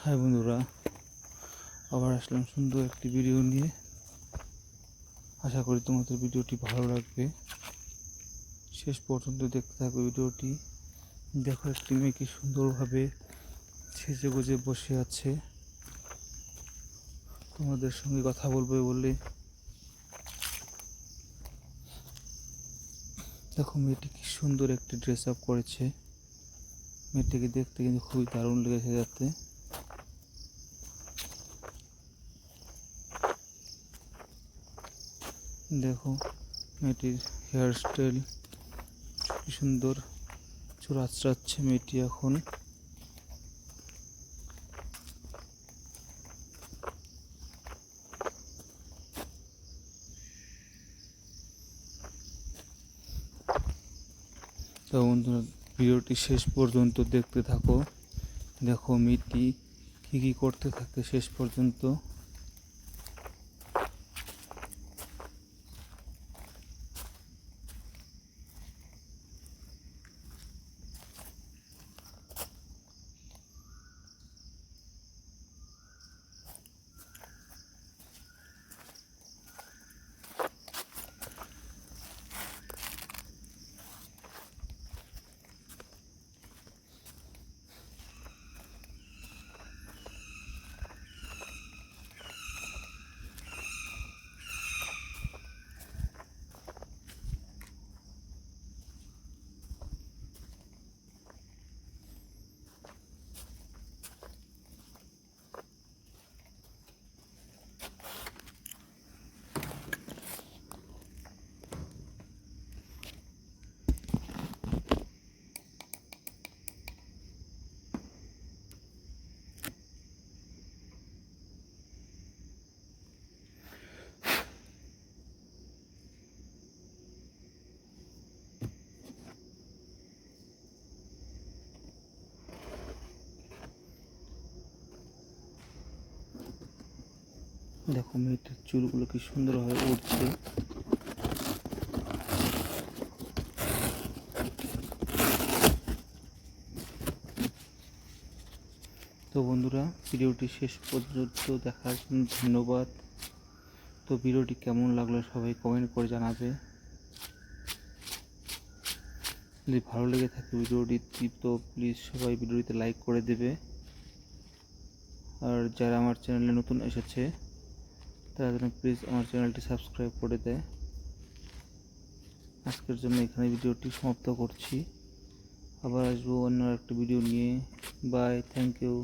High বন্ধুরা, আবার আসলাম সুন্দর একটি ভিডিও নিয়ে। আশা করি তোমাদের ভিডিওটি ভালো লাগবে, শেষ পর্যন্ত দেখতে থাকবে ভিডিওটি। দেখো, একটি মেয়ে কি সুন্দরভাবে সেজে গুজে বসে আছে, তোমাদের সঙ্গে কথা বলবে বলে। দেখো, মেয়েটি কি সুন্দর একটি ড্রেস আপ করেছে। মেয়েটিকে দেখতে কিন্তু খুবই দারুণ লেগেছে যাতে। দেখো, মেয়েটির হেয়ার স্টাইল কি সুন্দর, চুল আঁচড়াচ্ছে মেয়েটি এখন। তো বন্ধুরা, ভিডিওটি শেষ পর্যন্ত দেখতে থাকো। দেখো মেয়েটি কী করতে থাকে শেষ পর্যন্ত। দেখো মেয়েটির চুলগুলো কি সুন্দরভাবে উঠছে। তো বন্ধুরা, ভিডিওটি শেষ পর্যন্ত দেখার জন্য ধন্যবাদ। তো ভিডিওটি কেমন লাগলো সবাই কমেন্ট করে জানাবে। যদি ভালো লেগে থাকে ভিডিওটি, তো প্লিজ সবাই ভিডিওটিতে লাইক করে দেবে। আর যারা আমার চ্যানেলে নতুন এসেছে তারা যেন প্লিজ আমার চ্যানেলটি সাবস্ক্রাইব করে দেয়। আজকের জন্য এখানে ভিডিওটি সমাপ্ত করছি। আবার আসবো অন্য একটা ভিডিও নিয়ে। Bye, thank you.